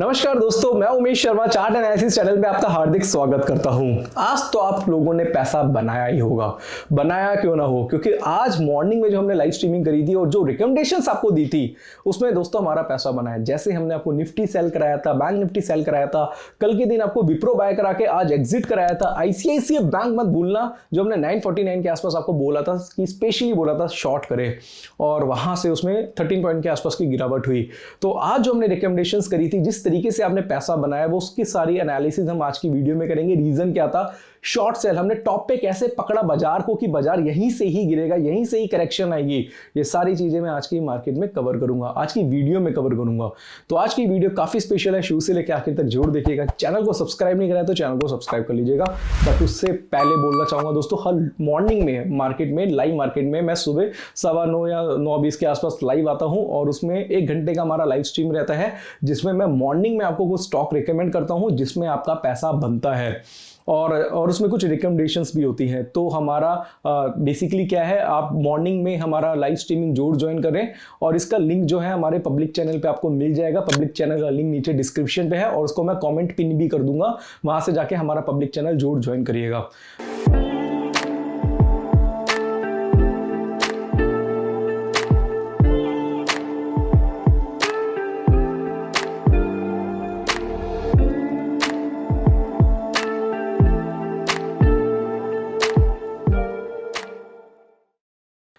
नमस्कार दोस्तों, मैं Umesh Sharma chart analysis channel में आपका हार्दिक स्वागत करता हूं। आज तो आप लोगों ने पैसा बनाया ही होगा, बनाया क्यों ना हो, क्योंकि आज मॉर्निंग में जो हमने लाइव स्ट्रीमिंग करी थी और जो रिकमेंडेशंस आपको दी थी उसमें दोस्तों हमारा पैसा बना है। जैसे हमने आपको निफ्टी सेल कराया था, बैंक निफ्टी सेल कराया था, कल के दिन आपको विप्रो बाय करा के आज एग्जिट कराया था। आईसीआईसीआई बैंक मत भूलना, जो हमने 949 के आसपास आपको बोला था कि स्पेशली बोला था शॉर्ट करे, और वहां से उसमें 13 पॉइंट के आसपास की गिरावट हुई। तो आज जो हमने रिकमेंडेशंस करी थी, जिस तरीके से आपने पैसा बनाया, वो उसकी सारी एनालिसिस हम आज की वीडियो में करेंगे। रीजन क्या था, शॉर्ट सेल हमने टॉप पे कैसे पकड़ा बाजार को कि बाजार यहीं से ही गिरेगा, यहीं से ही करेक्शन आएगी, ये सारी चीजें मैं आज की मार्केट में कवर करूंगा, आज की वीडियो में कवर करूंगा। तो आज की वीडियो काफी स्पेशल है, शुरू से लेकर आखिर तक जरूर देखिएगा। चैनल को सब्सक्राइब नहीं कराया तो चैनल को सब्सक्राइब कर लीजिएगा। बट उससे पहले बोलना चाहूंगा दोस्तों, हर मॉर्निंग में मार्केट में, लाइव मार्केट में मैं सुबह 9:15 या 9:20 के आसपास लाइव आता हूं, और उसमें 1 घंटे का हमारा लाइव स्ट्रीम रहता है, जिसमें मैं मॉर्निंग में आपको कुछ स्टॉक रिकमेंड करता हूं जिसमें आपका पैसा बनता है, और उसमें कुछ रिकमेंडेशंस भी होती हैं। तो हमारा बेसिकली क्या है, आप मॉर्निंग में हमारा लाइव स्ट्रीमिंग जरूर ज्वाइन करें, और इसका लिंक जो है हमारे पब्लिक चैनल पे आपको मिल जाएगा। पब्लिक चैनल का लिंक नीचे डिस्क्रिप्शन पे है, और उसको मैं कमेंट पिन भी कर दूंगा, वहां से जाके हमारा पब्लिक चैनल जरूर ज्वाइन करिएगा।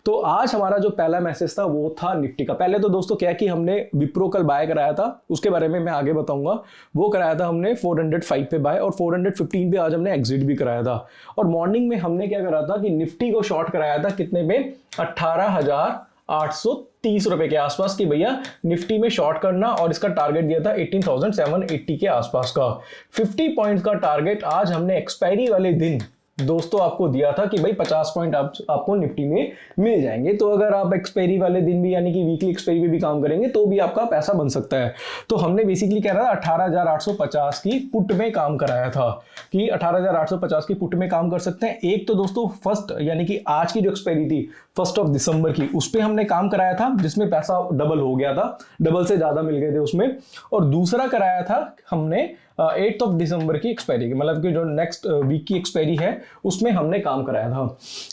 तो आज हमारा जो पहला मैसेज था वो था निफ्टी का। पहले तो दोस्तों क्या कि हमने विप्रो कल बाय कराया था, उसके बारे में मैं आगे बताऊंगा। वो कराया था हमने 405 पे बाय, और 415 पे आज हमने एग्जिट भी कराया था। और मॉर्निंग में हमने क्या करा था कि निफ्टी को शॉर्ट कराया था कितने में, 18,830 रुपए के आसपास की भैया निफ्टी में शॉर्ट करना, और इसका टारगेट दिया था 18,780 के आसपास का। 50 पॉइंट का टारगेट आज हमने एक्सपायरी वाले दिन दोस्तों आपको दिया था कि भाई 50 पॉइंट आपको निफ्टी में मिल जाएंगे। तो अगर आप एक्सपायरी वाले दिन भी, यानी कि वीकली एक्सपायरी पे भी काम करेंगे तो भी आपका पैसा बन सकता है। तो हमने बेसिकली कह रहा था 18,850 की पुट में काम कराया था कि 18,850 की पुट में काम कर सकते हैं। एक तो दोस्तों फर्स्ट, यानी कि आज की जो एक्सपायरी थी 1 दिसंबर की, उस पर हमने काम कराया था, जिसमें पैसा डबल हो गया था, डबल से ज्यादा मिल गए थे उसमें। और दूसरा कराया था हमने 8 दिसंबर की एक्सपायरी की, मतलब कि जो नेक्स्ट वीक की एक्सपायरी है उसमें हमने काम कराया था।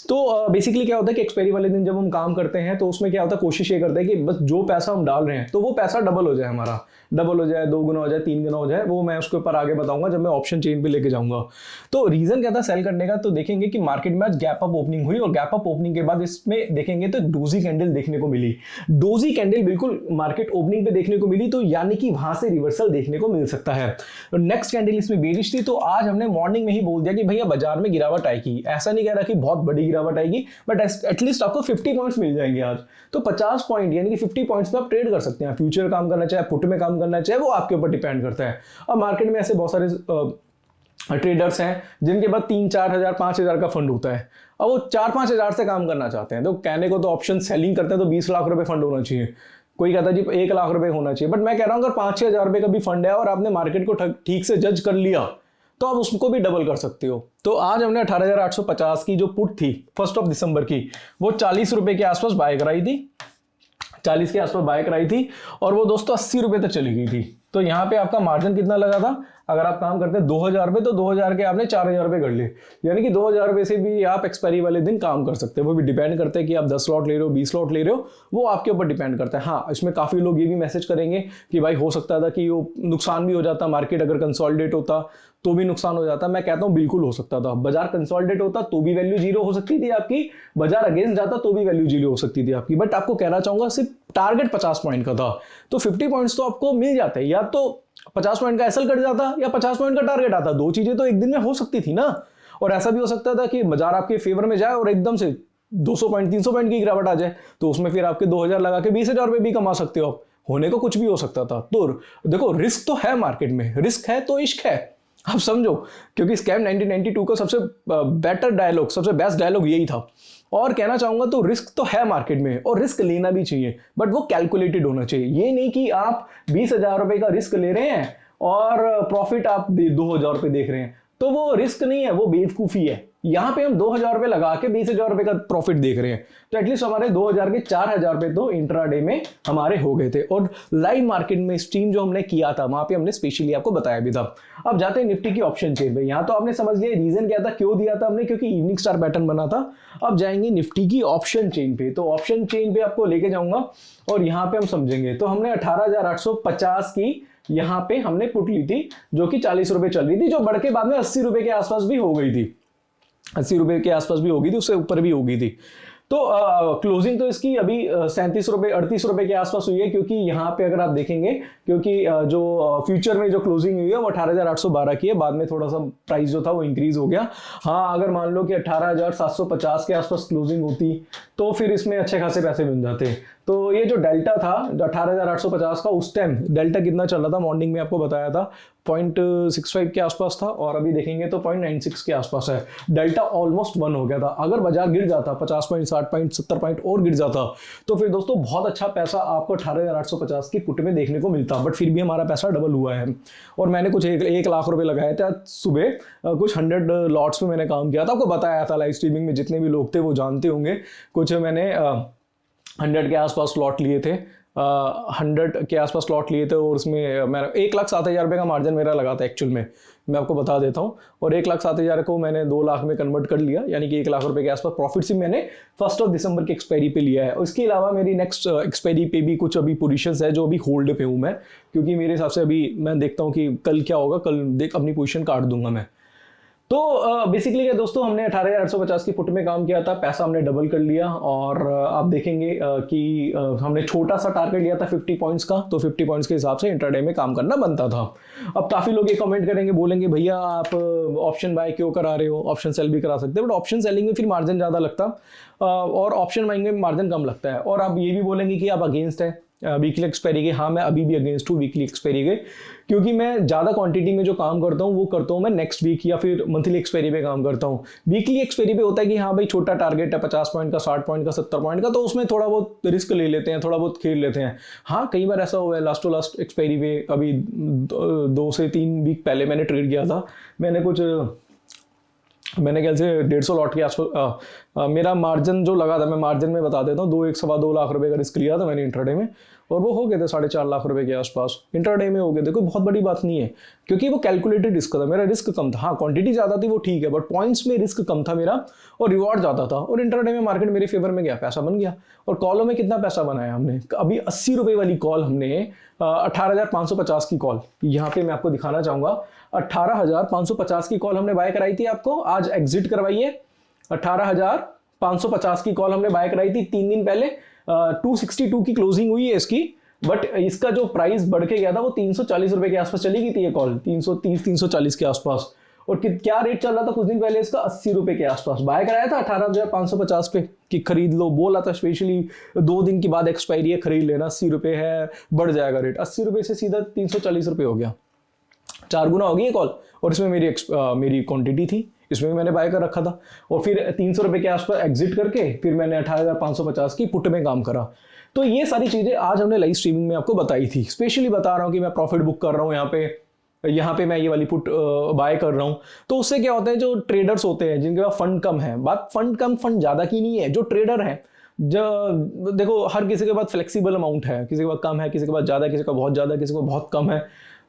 तो बेसिकली क्या होता है कि एक्सपायरी वाले दिन जब हम काम करते हैं तो उसमें क्या होता है, कोशिश ये करते हैं कि बस जो पैसा हम डाल रहे हैं तो वो पैसा डबल हो जाए, हमारा डबल हो जाए, 2 गुना हो जाए, 3 गुना हो जाए। वो मैं उसके ऊपर आगे बताऊंगा जब मैं ऑप्शन चेन पे लेके जाऊंगा। तो रीजन क्या था सेल करने का, तो देखेंगे कि मार्केट में आज गैप अप ओपनिंग हुई, और गैप अप ओपनिंग के बाद इसमें देखेंगे तो डोजी कैंडल देखने को मिली। डोजी कैंडल बिल्कुल मार्केट ओपनिंग पे देखने को मिली, तो यानी कि वहां से रिवर्सल देखने को मिल सकता है। नेक्स्ट कैंडल इसमें बेरिश थी, तो आज हमने मॉर्निंग में ही बोल दिया कि भैया बाजार में गिरावट आएगी। ऐसा नहीं कह रहा कि बहुत बड़ी गिरावट आएगी, बट एटलीस्ट आपको 50 पॉइंट्स मिल जाएंगे आज। तो 50 पॉइंट यानी कि 50 पॉइंट्स में आप ट्रेड कर सकते हैं। फ्यूचर काम करना चाहे, पुट में काम करना चाहे, वो आपके ऊपर डिपेंड करता है। और मार्केट में ऐसे बहुत सारे ट्रेडर्स हैं जिनके पास 3-4 हजार 5 हजार का फंड होता है। अब वो 4-5 हजार से काम करना चाहते हैं, तो कहने को तो ऑप्शन सेलिंग करते हैं तो 20 लाख रुपए फंड होना चाहिए, कोई कहता है जी 1 लाख रुपए होना चाहिए। बट मैं कह रहा हूं अगर 5-6 हजार रुपए का भी फंड है और आपने मार्केट को ठीक से जज कर लिया तो आप उसको भी डबल कर सकते हो। तो आज हमने 18,850 की जो पुट थी 1 दिसंबर की, वो 40 रुपए के आसपास बाय कराई थी, 40 के आसपास बाय कराई थी, और वो दोस्तों 80 रुपए तक चली गई थी। तो यहाँ पे आपका मार्जिन कितना लगा था, अगर आप काम करते हैं 2,000 रुपए, तो 2,000 के आपने 4,000 रुपए कर लिए, यानी कि 2,000 रुपए से भी आप एक्सपायरी वाले दिन काम कर सकते हैं। वो भी डिपेंड करता है कि आप 10 लॉट ले रहे हो, 20 लॉट ले रहे हो, वो आपके ऊपर डिपेंड करता है। हाँ, इसमें काफी लोग ये भी मैसेज करेंगे कि भाई हो सकता था कि वो नुकसान भी हो जाता, मार्केट अगर कंसोलिडेट होता तो भी नुकसान हो जाता। मैं कहता हूं बिल्कुल हो सकता था। बाजार कंसोलिडेट होता तो भी वैल्यू जीरो हो सकती थी आपकी, बाजार अगेंस्ट जाता तो भी वैल्यू जीरो हो सकती थी आपकी। बट आपको कहना चाहूंगा सिर्फ टारगेट 50 पॉइंट का था, तो 50 पॉइंट्स तो आपको मिल जाते हैं। या तो 50 पॉइंट का एसएल कट जाता या 50 पॉइंट का टारगेट आता, दो चीजें तो एक दिन में हो सकती थी ना। और ऐसा भी हो सकता था कि बाजार आपके फेवर में जाए और एकदम से 200 पॉइंट 300 पॉइंट की गिरावट आ जाए, तो उसमें फिर आपके 2,000 लगा के 20,000 रुपए भी कमा सकते हो आप। होने को कुछ भी हो सकता था। तो देखो, रिस्क तो है मार्केट में, रिस्क है तो इश्क है, आप समझो। क्योंकि स्कैम 1992 का सबसे बेटर डायलॉग, सबसे बेस्ट डायलॉग यही था। और कहना चाहूंगा तो रिस्क तो है मार्केट में, और रिस्क लेना भी चाहिए, बट वो कैलकुलेटेड होना चाहिए। ये नहीं कि आप 20,000 रुपए का रिस्क ले रहे हैं और प्रॉफिट आप 2,000 रुपए देख रहे हैं, तो वो रिस्क नहीं है, वो बेवकूफी है। यहाँ पे हम 2000 रुपए लगा के 20,000 रुपए का प्रॉफिट देख रहे हैं, तो एटलीस्ट हमारे 2000 के 4000 रुपए तो इंट्राडे में हमारे हो गए थे। और लाइव मार्केट में स्ट्रीम जो हमने किया था वहां पे हमने स्पेशली आपको बताया भी था। अब जाते हैं निफ्टी की ऑप्शन चेन पे। यहाँ तो आपने समझ लिया रीजन क्या था, क्यों दिया था हमने, क्योंकि इवनिंग स्टार पैटर्न बना था। अब जाएंगे निफ्टी की ऑप्शन चेन पे, तो ऑप्शन चेन पे आपको लेके जाऊंगा और यहाँ पे हम समझेंगे। तो हमने 18,850 की यहाँ पे हमने पुट ली थी, जो कि 40 रुपए चल रही थी, जो बढ़ के बाद में 80 रुपए के आसपास भी हो गई थी, 80 रुपए के आसपास भी होगी थी, उससे ऊपर भी होगी थी। तो क्लोजिंग तो इसकी अभी 37 रुपए 38 रुपए के आसपास हुई है, क्योंकि यहाँ पे अगर आप देखेंगे, क्योंकि जो फ्यूचर में जो क्लोजिंग हुई है वो 18,812 की है, बाद में थोड़ा सा प्राइस जो था वो इंक्रीज हो गया। हाँ, अगर मान लो कि 18,750 के आसपास क्लोजिंग होती तो फिर इसमें अच्छे खासे पैसे मिल जाते। तो ये जो डेल्टा था 18,850 का, उस टाइम डेल्टा कितना चल रहा था, मॉर्निंग में आपको बताया था 0.65 के आसपास था, और अभी देखेंगे तो 0.96 के आसपास है। डेल्टा ऑलमोस्ट 1 हो गया था। अगर बाजार गिर जाता 50 पॉइंट 60 पॉइंट 70 पॉइंट और गिर जाता तो फिर दोस्तों बहुत अच्छा पैसा आपको 18,850 की पुट में देखने को मिलता, बट फिर भी हमारा पैसा डबल हुआ है। और मैंने कुछ 1 लाख रुपए लगाए थे सुबह, कुछ 100 लॉट्स में मैंने काम किया था, आपको बताया था लाइव स्ट्रीमिंग में, जितने भी लोग थे वो जानते होंगे। कुछ मैंने 100 के आसपास स्लॉट लिए थे, 100 के आसपास स्लॉट लिए थे, और उसमें मैंने 1,07,000 रुपये का मार्जिन मेरा लगा था एक्चुअल में, मैं आपको बता देता हूँ। और 1,07,000 को मैंने 2 लाख में कन्वर्ट कर लिया, यानी कि 1 लाख रुपए के आसपास प्रॉफिट से मैंने 1 दिसंबर के एक्सपायरी पे लिया है। और इसके अलावा मेरी नेक्स्ट एक्सपायरी पे भी कुछ अभी पोजीशंस है जो अभी होल्ड पे हूँ मैं, क्योंकि मेरे हिसाब से अभी मैं देखता हूँ कि कल क्या होगा, कल देख अपनी पोजीशन काट दूंगा मैं। तो बेसिकली क्या दोस्तों, हमने 18,850 की पुट में काम किया था, पैसा हमने डबल कर लिया। और आप देखेंगे कि हमने छोटा सा टारगेट लिया था 50 पॉइंट्स का, तो 50 पॉइंट्स के हिसाब से इंट्राडे में काम करना बनता था। अब काफ़ी लोग ये कमेंट करेंगे, बोलेंगे भैया आप ऑप्शन बाय क्यों करा रहे हो, ऑप्शन सेल भी करा सकते हैं, बट ऑप्शन सेलिंग में फिर मार्जिन ज़्यादा लगता और ऑप्शन बाइंग में मार्जिन कम लगता है। और आप ये भी बोलेंगे कि आप अगेंस्ट है वीकली एक्सपायरी के। हाँ, मैं अभी भी अगेंस्ट हूँ वीकली एक्सपायरी के, क्योंकि मैं ज़्यादा क्वांटिटी में जो काम करता हूँ वो करता हूँ मैं नेक्स्ट वीक या फिर मंथली एक्सपायरी पे काम करता हूँ। वीकली एक्सपायरी पे होता है कि हाँ भाई छोटा टारगेट है 50 पॉइंट का, 60 पॉइंट का, 70 पॉइंट का, तो उसमें थोड़ा बहुत रिस्क ले लेते हैं, थोड़ा बहुत खेल लेते हैं। हाँ, कई बार ऐसा हुआ है, लास्ट टू लास्ट एक्सपायरी पे अभी 2 से 3 वीक पहले मैंने ट्रेड किया था। मैंने ख्याल से 150 लॉट के आसपास मेरा मार्जिन जो लगा था, मैं मार्जिन में बता देता हूँ, 1.25 लाख रुपए का रिस्क लिया था मैंने इंट्राडे में, और वो हो गए थे 4.5 लाख रुपए के आसपास इंट्राडे में हो गए थे। कोई बहुत बड़ी बात नहीं है, क्योंकि वो कैलकुलेटेड रिस्क था, मेरा रिस्क कम था। हाँ, क्वांटिटी ज़्यादा थी वो ठीक है, बट पॉइंट्स में रिस्क कम था मेरा और रिवॉर्ड ज़्यादा था। और इंट्राडे में मार्केट मेरे फेवर में गया, पैसा बन गया। और कॉलों में कितना पैसा बनाया हमने, अभी 80 रुपये वाली कॉल हमने 18,550 की कॉल, यहाँ पे मैं आपको दिखाना चाहूँगा, 18,550 की कॉल हमने बाय कराई थी, आपको आज एग्जिट करवाई है। 18,550 की कॉल हमने बाय कराई थी 3 दिन पहले, 262 की क्लोजिंग हुई है इसकी, बट इसका जो प्राइस बढ़ के गया था वो 340 रुपए के आसपास चली गई थी ये कॉल, 330 340 के आसपास। और क्या रेट चल रहा था कुछ दिन पहले इसका, 80 रुपए के आसपास। बाय कराया था 18,550 पे कि खरीद लो, बोला था स्पेशली 2 दिन के बाद एक्सपायरी है, खरीद लेना, 80 रुपए है, बढ़ जाएगा रेट। 80 रुपए से सीधा 340 रुपए हो गया, 4 गुना हो गई ये कॉल। और इसमें मेरी क्वांटिटी थी, इसमें भी मैंने बाय कर रखा था। और फिर 300 रुपए के आसपास एग्जिट करके फिर मैंने 18,550 की पुट में काम करा। तो ये सारी चीजें आज हमने लाइव स्ट्रीमिंग में आपको बताई थी। स्पेशली बता रहा हूँ कि मैं प्रॉफिट बुक कर रहा हूँ यहाँ पे मैं ये वाली पुट बाय कर रहा हूँ। तो उससे क्या होता है, जो ट्रेडर्स होते हैं जिनके पास फंड कम है, बात फंड कम फंड ज्यादा की नहीं है, जो ट्रेडर है, जो देखो हर किसी के पास फ्लेक्सिबल अमाउंट है, किसी के पास कम है, किसी के पास ज्यादा, किसी का बहुत ज्यादा, किसी को बहुत कम है।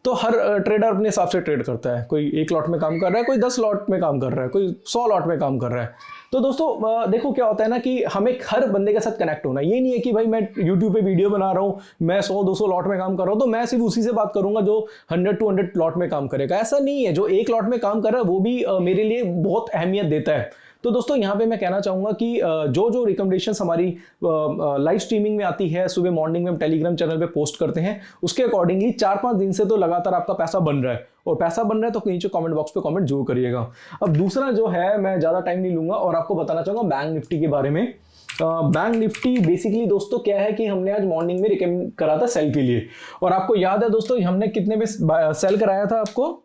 तो हर ट्रेडर अपने हिसाब से ट्रेड करता है, कोई 1 लॉट में काम कर रहा है, कोई 10 लॉट में काम कर रहा है, कोई 100 लॉट में काम कर रहा है। तो दोस्तों देखो क्या होता है ना कि हमें हर बंदे के साथ कनेक्ट होना, ये नहीं है कि भाई मैं YouTube पे वीडियो बना रहा हूँ, मैं 100-200 लॉट में काम कर रहा हूँ तो मैं सिर्फ उसी से बात करूंगा जो 100-200 लॉट में काम करेगा। ऐसा नहीं है, जो 1 लॉट में काम कर रहा है वो भी मेरे लिए बहुत अहमियत देता है। तो दोस्तों यहाँ पे मैं कहना चाहूंगा कि जो रिकमेंडेशंस हमारी लाइव स्ट्रीमिंग में आती है, सुबह मॉर्निंग में हम टेलीग्राम चैनल पे पोस्ट करते हैं, उसके अकॉर्डिंगली 4-5 दिन से तो लगातार आपका पैसा बन रहा है। और पैसा बन रहा है तो नीचे कमेंट बॉक्स पे कमेंट जरूर करिएगा। अब दूसरा जो है, मैं ज़्यादा टाइम नहीं लूंगा और आपको बताना चाहूँगा बैंक निफ्टी के बारे में। बैंक निफ्टी बेसिकली दोस्तों क्या है कि हमने आज मॉर्निंग में रिकमेंड करा था सेल के लिए, और आपको याद है दोस्तों हमने कितने में सेल कराया था, आपको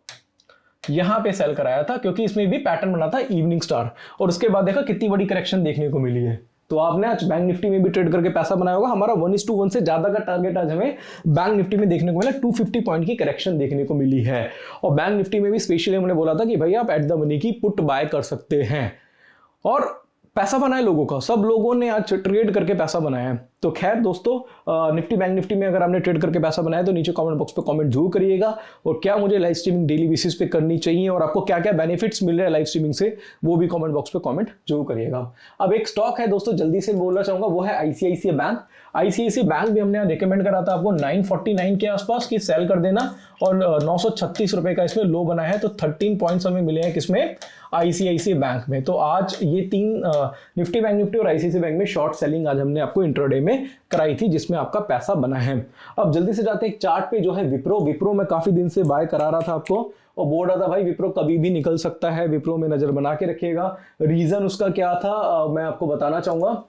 यहां पे सेल कराया था, क्योंकि इसमें भी पैटर्न बना था इवनिंग स्टार, और उसके बाद देखा कितनी बड़ी करेक्शन देखने को मिली है। तो आपने आज बैंक निफ्टी में भी ट्रेड करके पैसा बनाया होगा। हमारा 1:1 से ज्यादा का टारगेट आज हमें बैंक निफ्टी में देखने को मिला, 250 पॉइंट की करेक्शन देखने को मिली है। और बैंक निफ्टी में भी स्पेशली हमने बोला था कि भाई आप एट द मनी की पुट बाय कर सकते हैं और पैसा बनाए लोगों का, सब लोगों ने आज ट्रेड करके पैसा बनाया है। तो खैर दोस्तों, निफ्टी बैंक निफ्टी में अगर आपने ट्रेड करके पैसा बनाया तो नीचे कमेंट बॉक्स पे कमेंट जरूर करिएगा, और क्या मुझे लाइव स्ट्रीमिंग डेली बेसिस पे करनी चाहिए और आपको क्या क्या बेनिफिट्स मिल रहे हैं लाइव स्ट्रीमिंग से, वो भी कमेंट बॉक्स पे कमेंट जरूर करिएगा। अब एक स्टॉक है दोस्तों जल्दी से बोलना चाहूंगा, वो है आईसीआईसीआई बैंक। आईसीआईसीआई बैंक भी हमने रिकमेंड करा था आपको 949 के आसपास की सेल कर देना, और 936 रुपए का इसमें लो बना है। तो 13 पॉइंट्स हमें मिले हैं किसमें, आईसीआईसीआई बैंक में। तो आज ये तीन निफ्टी बैंक निफ्टी और आईसीआईसीआई बैंक में शॉर्ट सेलिंग आज हमने आपको इंट्राडे में कराई थी, जिसमें आपका पैसा बना है। अब जल्दी से जाते हैं एक चार्ट पे, जो है विप्रो में काफी दिन से बाय करा रहा था आपको और बोल रहा था भाई विप्रो कभी भी निकल सकता है, विप्रो में नजर बना के रखिएगा। रीजन उसका क्या था मैं आपको बताना चाहूंगा।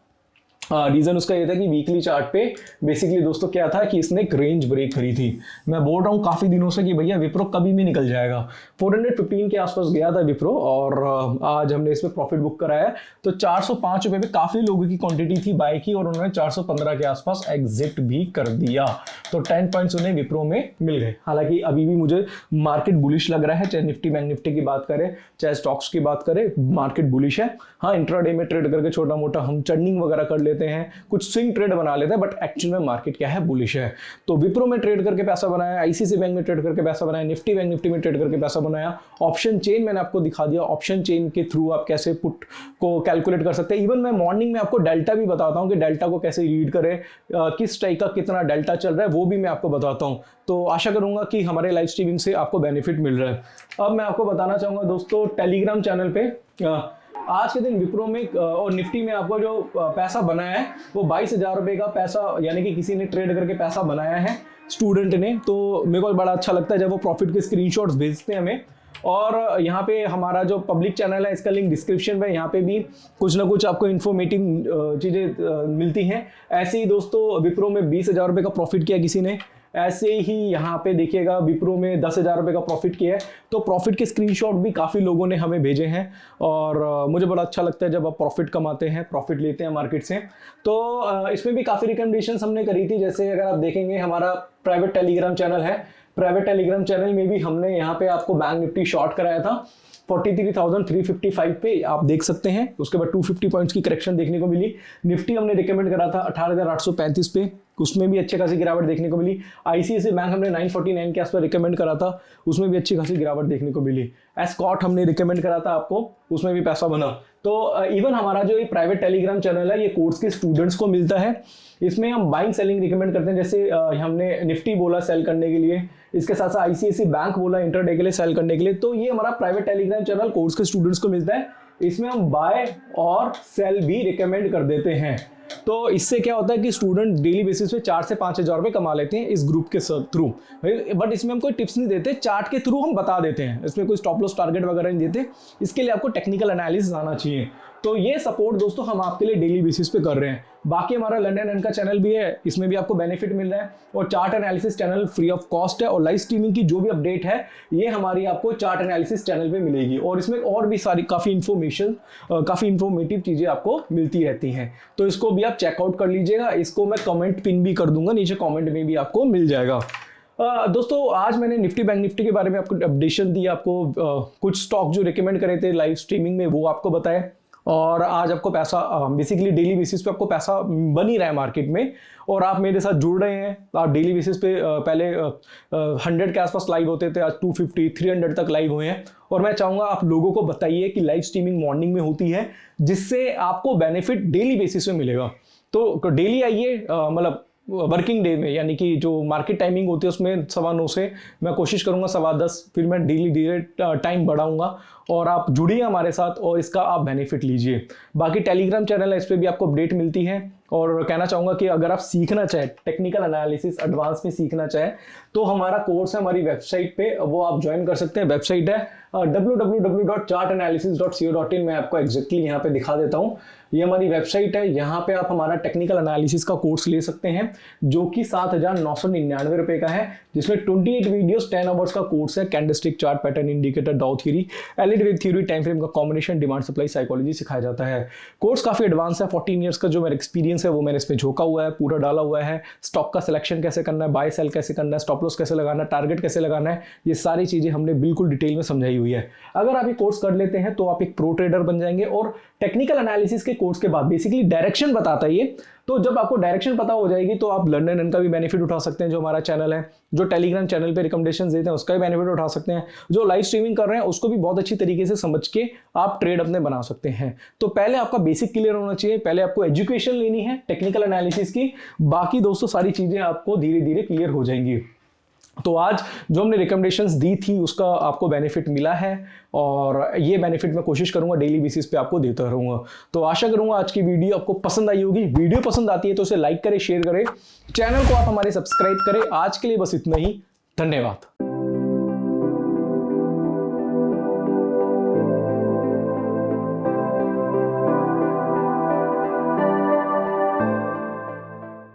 रीजन उसका ये था कि वीकली चार्ट पे बेसिकली दोस्तों क्या था कि इसने एक रेंज ब्रेक करी थी। मैं बोल रहा हूँ काफी दिनों से कि भैया विप्रो कभी भी निकल जाएगा। 415 के आसपास गया था विप्रो, और आज हमने इसमें प्रॉफिट बुक कराया। तो 405 रुपए पे काफी लोगों की क्वांटिटी थी बाय की, और उन्होंने 415 के आसपास एग्जिट भी कर दिया। तो 10 पॉइंट्स उन्हें विप्रो में मिल गए। हालांकि अभी भी मुझे मार्केट बुलिश लग रहा है, चाहे निफ्टी बैंक निफ्टी की बात करें चाहे स्टॉक्स की बात करें, मार्केट बुलिश है। हाँ, इंट्राडे में ट्रेड करके छोटा मोटा हम चर्निंग वगैरह कर लेते हैं, कुछ स्विंग ट्रेड बना लेते हैं, बट एक्चुअल में मार्केट क्या है, बुलिश है। तो विप्रो में ट्रेड करके पैसा बनाया, आईसीआईसीआई बैंक में ट्रेड करके पैसा बनाया, निफ्टी बैंक निफ्टी में ट्रेड करके पैसा बनाया। ऑप्शन चेन मैंने आपको दिखा दिया, ऑप्शन चेन के थ्रू आप कैसे पुट को कैलकुलेट कर सकते हैं। इवन मैं मॉर्निंग में आपको डेल्टा भी बताता हूं कि डेल्टा को कैसे रीड करें, किस टाइप का कितना डेल्टा चल रहा है वो भी मैं आपको बताता हूं। तो आशा करूंगा कि हमारे लाइव स्ट्रीमिंग से आपको बेनिफिट मिल रहा है। अब मैं आपको बताना चाहूंगा दोस्तों, टेलीग्राम चैनल पे आज के दिन विप्रो में और निफ्टी में आपको जो पैसा बनाया है वो 22,000 रुपए का पैसा, यानी कि किसी ने ट्रेड करके पैसा बनाया है स्टूडेंट ने। तो मेरे को बड़ा अच्छा लगता है जब वो प्रॉफिट के स्क्रीनशॉट्स भेजते हैं हमें। और यहाँ पे हमारा जो पब्लिक चैनल है इसका लिंक डिस्क्रिप्शन में, यहाँ पे भी कुछ ना कुछ आपको इन्फॉर्मेटिव चीज़ें मिलती हैं। ऐसे ही दोस्तों विप्रो में 20,000 रुपये का प्रॉफिट किया किसी ने, ऐसे ही यहाँ पे देखिएगा विप्रो में 10,000 रुपये का प्रॉफिट किया है। तो प्रॉफिट के स्क्रीनशॉट भी काफ़ी लोगों ने हमें भेजे हैं, और मुझे बड़ा अच्छा लगता है जब आप प्रॉफिट कमाते हैं, प्रॉफिट लेते हैं मार्केट से। तो इसमें भी काफ़ी रिकमेंडेशंस हमने करी थी। जैसे अगर आप देखेंगे हमारा प्राइवेट टेलीग्राम चैनल है, प्राइवेट टेलीग्राम चैनल में भी हमने यहाँ पे आपको बैंक निफ्टी शॉर्ट कराया था 43,355 पे, आप देख सकते हैं। उसके बाद 250 पॉइंट्स की करेक्शन देखने को मिली। निफ्टी हमने रिकमेंड करा था 18,835 पे, उसमें भी अच्छी खासी गिरावट देखने को मिली। आईसीआईसीआई बैंक हमने 949 के आसपास रिकमेंड करा था, उसमें भी अच्छी खासी गिरावट देखने को मिली। एस्कॉट हमने रिकमेंड करा था आपको, उसमें भी पैसा बना। तो इवन हमारा जो ये प्राइवेट टेलीग्राम चैनल है ये कोर्स के स्टूडेंट्स को मिलता है। इसमें हम बाइंग सेलिंग रिकमेंड करते हैं। जैसे हमने निफ्टी बोला सेल करने के लिए, इसके साथ साथ आईसीआईसीआई बैंक बोला इंटरडे के लिए सेल करने के लिए। तो ये हमारा प्राइवेट टेलीग्राम चैनल कोर्स के स्टूडेंट्स को मिलता है। इसमें हम बाय और सेल भी रिकमेंड कर देते हैं। तो इससे क्या होता है कि स्टूडेंट डेली बेसिस पे 4 से 5,000 रुपए कमा लेते हैं इस ग्रुप के थ्रू। बट इसमें हम कोई टिप्स नहीं देते, चार्ट के थ्रू हम बता देते हैं, इसमें कोई स्टॉप लॉस टारगेट वगैरह नहीं देते। इसके लिए आपको टेक्निकल एनालिसिस आना चाहिए। तो ये सपोर्ट दोस्तों हम आपके लिए डेली बेसिस पे कर रहे हैं। बाकी हमारा लंडन एंड का चैनल भी है, इसमें भी आपको बेनिफिट मिल रहा है। और chart analysis channel free of cost है, और लाइव स्ट्रीमिंग की जो भी अपडेट है ये हमारी आपको चार्ट एनालिसिस चैनल पे मिलेगी। और इसमें और भी सारी काफ़ी इंफॉर्मेटिव चीज़ें आपको मिलती रहती हैं। तो इसको भी आप चेकआउट कर लीजिएगा। इसको मैं कमेंट पिन भी कर दूंगा, नीचे कमेंट में भी आपको मिल जाएगा। दोस्तों आज मैंने निफ्टी बैंक निफ्टी के बारे में आपको अपडेशन दी, आपको कुछ स्टॉक जो रिकमेंड करे थे लाइव स्ट्रीमिंग में वो आपको बताया। और आज आपको पैसा बेसिकली डेली बेसिस पे आपको पैसा बन ही रहा है मार्केट में, और आप मेरे साथ जुड़ रहे हैं। आप डेली बेसिस पे पहले 100 के आसपास लाइव होते थे, आज 250 300 तक लाइव हुए हैं। और मैं चाहूँगा आप लोगों को बताइए कि लाइव स्ट्रीमिंग मॉर्निंग में होती है, जिससे आपको बेनिफिट डेली बेसिस पे मिलेगा। तो डेली आइए, मतलब वर्किंग डे में, यानी कि जो मार्केट टाइमिंग होती है उसमें 9:15 से मैं कोशिश करूंगा 10:15, फिर मैं डेली टाइम बढ़ाऊंगा। और आप जुड़िए हमारे साथ और इसका आप बेनिफिट लीजिए। बाकी टेलीग्राम चैनल है, इस पर भी आपको अपडेट मिलती है। और कहना चाहूँगा कि अगर आप सीखना चाहें टेक्निकल एनालिसिस एडवांस में सीखना चाहें तो हमारा कोर्स है हमारी वेबसाइट पे, वो आप ज्वाइन कर सकते हैं। वेबसाइट है www.chartanalysis.co.in। मैं आपको एग्जैक्टली यहाँ पे दिखा देता हूँ। ये हमारी वेबसाइट है, यहाँ पे आप हमारा टेक्निकल एनालिसिस का कोर्स ले सकते हैं जो कि 7,999 रुपए का है, जिसमें 28 वीडियोस 10 आवर्स का कोर्स है। कैंडलस्टिक, चार्ट पैटर्न, इंडिकेटर, डाउ theory, LED wave theory, time frame का कॉम्बिनेशन, डिमांड सप्लाई साइकोलॉजी सिखाया जाता है। कोर्स काफी एडवांस है। 14 ईयर्स का जो मेरा एक्सपीरियंस है वो मैंने इसमें झोंका हुआ है, पूरा डाला हुआ है। स्टॉक का सिलेक्शन कैसे करना है, बाय सेल कैसे करना है, स्टॉप लॉस कैसे लगाना है, टारगेट कैसे लगाना है, ये सारी चीजें हमने बिल्कुल डिटेल में समझाई हुई है। अगर आप ये कोर्स कर लेते हैं तो आप एक प्रो ट्रेडर बन जाएंगे। और टेक्निकल एनालिसिस के कोर्स के बाद बेसिकली डायरेक्शन बताता है ये, तो जब आपको डायरेक्शन पता हो जाएगी तो आप लर्न एंड का भी बेनिफिट उठा सकते हैं। जो हमारा चैनल है, जो टेलीग्राम चैनल पे रिकमेंडेशंस देते हैं उसका भी बेनिफिट उठा सकते हैं, जो लाइव स्ट्रीमिंग कर रहे हैं उसको भी बहुत अच्छी तरीके से समझ के आप ट्रेड अपने बना सकते हैं। तो पहले आपका बेसिक क्लियर होना चाहिए, पहले आपको एजुकेशन लेनी है टेक्निकल एनालिसिस की, बाकी दोस्तों सारी चीजें आपको धीरे धीरे क्लियर हो जाएंगी। तो आज जो हमने रिकमेंडेशंस दी थी उसका आपको बेनिफिट मिला है, और ये बेनिफिट मैं कोशिश करूंगा डेली बेसिस पे आपको देता रहूंगा। तो आशा करूंगा आज की वीडियो आपको पसंद आई होगी। वीडियो पसंद आती है तो उसे लाइक करें, शेयर करें, चैनल को आप हमारे सब्सक्राइब करें। आज के लिए बस इतना ही, धन्यवाद।